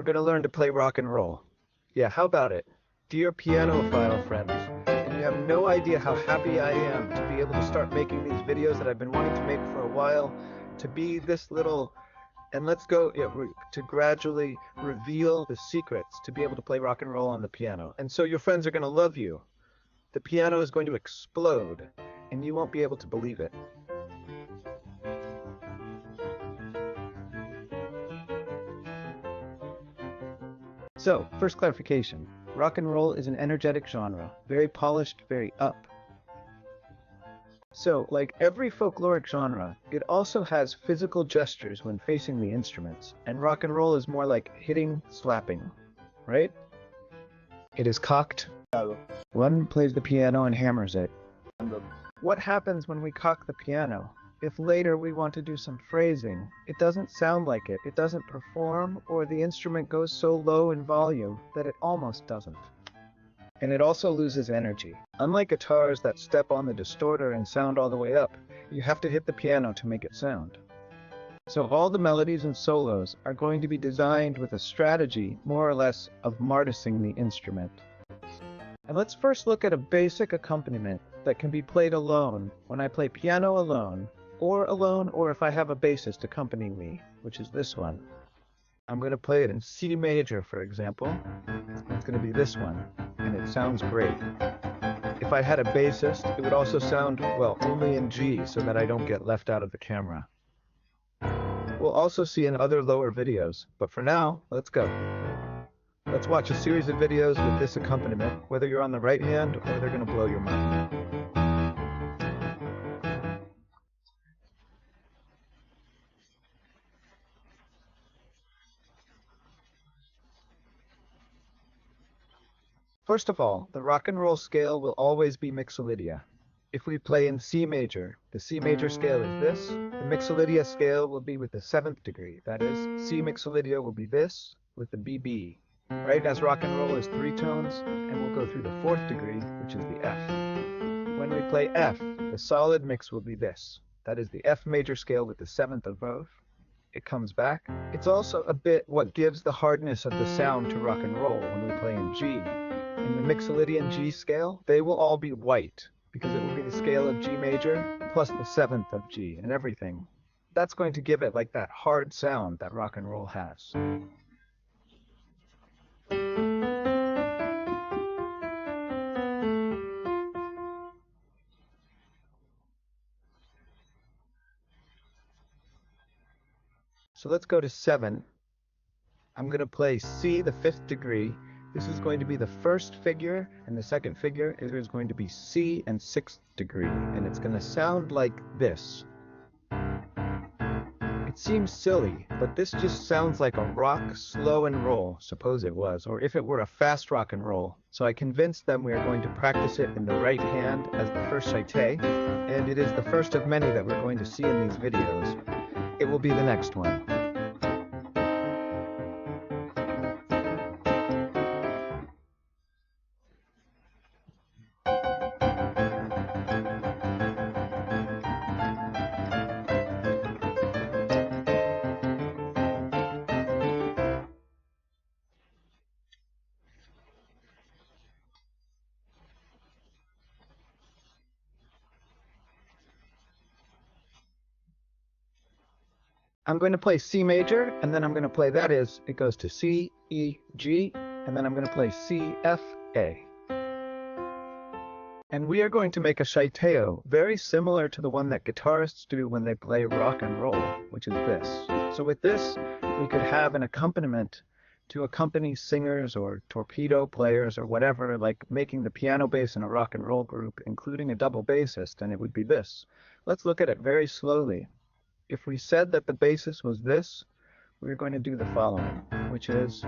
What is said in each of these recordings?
going to learn to play rock and roll. Yeah, how about it? Dear pianophile friends, and you have no idea how happy I am to be able to start making these videos that I've been wanting to make for a while, to be this little, and let's go, to gradually reveal the secrets to be able to play rock and roll on the piano. And so your friends are going to love you. The piano is going to explode, and you won't be able to believe it. So, first clarification. Rock and roll is an energetic genre, very polished, very up. So, like every folkloric genre, it also has physical gestures when facing the instruments, and rock and roll is more like hitting, slapping, right? It is cocked. One plays the piano and hammers it. What happens when we cock the piano? If later we want to do some phrasing, it doesn't sound like it, it doesn't perform, or the instrument goes so low in volume that it almost doesn't. And it also loses energy. Unlike guitars that step on the distorter and sound all the way up, you have to hit the piano to make it sound. So all the melodies and solos are going to be designed with a strategy, more or less, of martising the instrument. And let's first look at a basic accompaniment that can be played alone when I play piano alone, or if I have a bassist accompanying me, which is this one. I'm going to play it in C major, for example. It's going to be this one, and it sounds great. If I had a bassist, it would also sound, well, only in G, so that I don't get left out of the camera. We'll also see in other lower videos, but for now, let's go. Let's watch a series of videos with this accompaniment, whether you're on the right hand or they're going to blow your mind. First of all, the rock and roll scale will always be mixolydia. If we play in C major, the C major scale is this. The mixolydia scale will be with the 7th degree. That is, C mixolydia will be this with the BB. Right, as rock and roll is 3 tones, and we'll go through the 4th degree, which is the F. When we play F, the solid mix will be this. That is the F major scale with the 7th of both. It comes back. It's also a bit what gives the hardness of the sound to rock and roll when we play in G. In the mixolydian G scale, they will all be white, because it will be the scale of G major plus the 7th of G and everything. That's going to give it like that hard sound that rock and roll has. So let's go to 7. I'm going to play C, the 5th degree. This is going to be the first figure, and the second figure is going to be C and 6th degree, and it's going to sound like this. It seems silly, but this just sounds like a rock slow and roll, suppose it was, or if it were a fast rock and roll. So I convinced them we are going to practice it in the right hand as the first chité, and it is the first of many that we're going to see in these videos. It will be the next one. I'm going to play C major, and then I'm going to play, that is, it goes to C, E, G, and then I'm going to play C, F, A. And we are going to make a chiteo very similar to the one that guitarists do when they play rock and roll, which is this. So with this, we could have an accompaniment to accompany singers or torpedo players or whatever, like making the piano bass in a rock and roll group, including a double bassist, and it would be this. Let's look at it very slowly. If we said that the basis was this, we're going to do the following, which is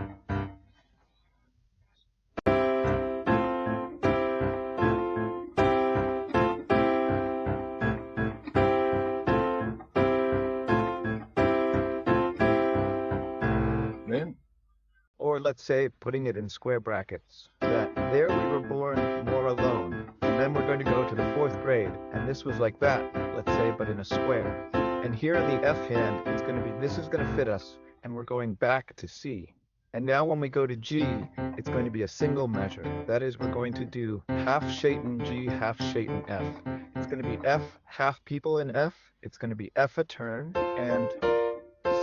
or let's say, putting it in square brackets, that there we were born more alone, and then we're going to go to the 4th grade, and this was like that, let's say, but in a square. And here in the F hand, it's going to be, this is going to fit us, and we're going back to C. And now when we go to G, it's going to be a single measure. That is, we're going to do half Shaitan G, half Shaitan F. It's going to be F, half people in F. It's going to be F a turn, and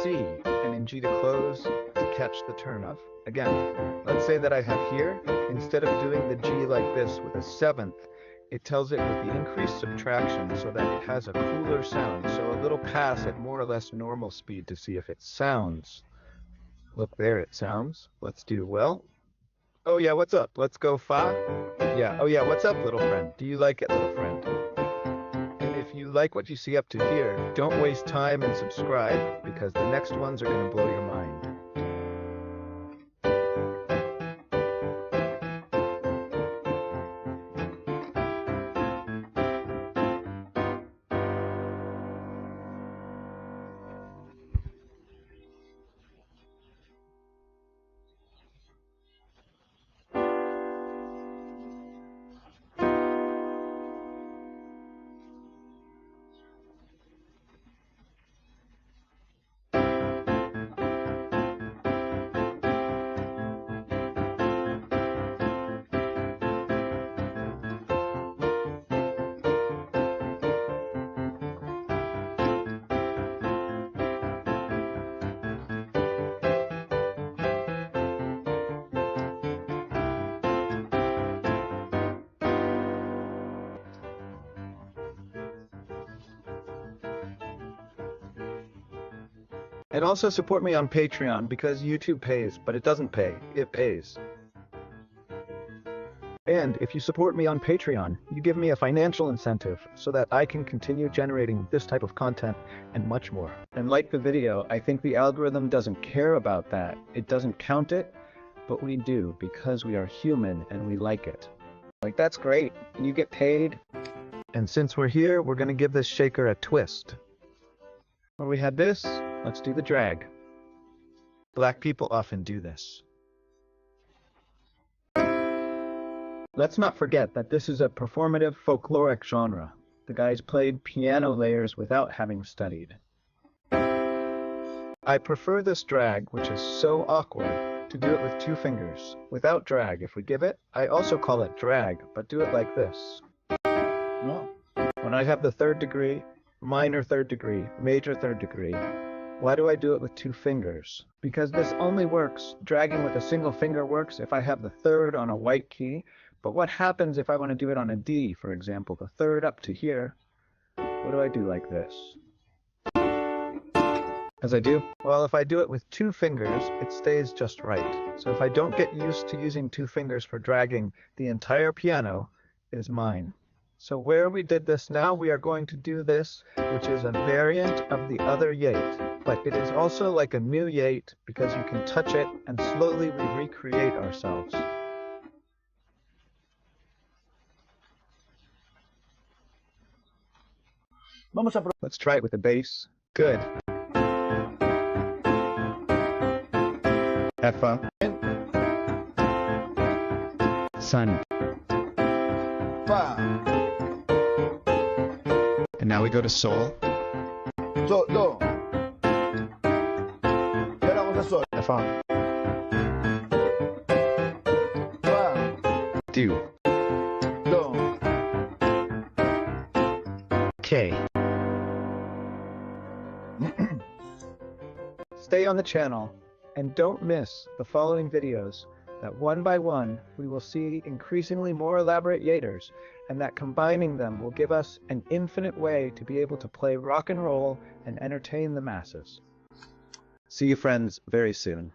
C, and in G to close, to catch the turn of. Again, let's say that I have here, instead of doing the G like this with a seventh, it tells it with the increased subtraction so that it has a cooler sound. So a little pass at more or less normal speed to see if it sounds. Look there, it sounds. Let's do well. Oh yeah, what's up? Let's go fa. Yeah, oh yeah, what's up, little friend? Do you like it, little friend? And if you like what you see up to here, don't waste time and subscribe, because the next ones are going to blow your mind. And also support me on Patreon, because YouTube pays, but it doesn't pay. It pays. And if you support me on Patreon, you give me a financial incentive so that I can continue generating this type of content and much more. And like the video, I think the algorithm doesn't care about that. It doesn't count it, but we do, because we are human and we like it. Like, that's great. You get paid. And since we're here, we're going to give this shaker a twist. Where we had this, let's do the drag. Black people often do this. Let's not forget that this is a performative folkloric genre. The guys played piano layers without having studied. I prefer this drag, which is so awkward, to do it with 2 fingers. Without drag, if we give it, I also call it drag, but do it like this. No. When I have the 3rd degree, minor 3rd degree, major 3rd degree, why do I do it with 2 fingers? Because this only works, dragging with a single finger works if I have the 3rd on a white key, but what happens if I want to do it on a D, for example, the 3rd up to here? What do I do like this? As I do? Well, if I do it with 2 fingers, it stays just right. So if I don't get used to using 2 fingers for dragging, the entire piano is mine. So where we did this now, we are going to do this, which is a variant of the other yate. But it is also like a new yate, because you can touch it, and slowly we recreate ourselves. Let's try it with the bass. Good. Efa. Sun. Fa. And now we go to Sol. So, do. Y ahora vamos a sol. Fa. Fa. Do. Do. K. Stay on the channel and don't miss the following videos that one by one we will see increasingly more elaborate yaters, and that combining them will give us an infinite way to be able to play rock and roll and entertain the masses. See you friends very soon.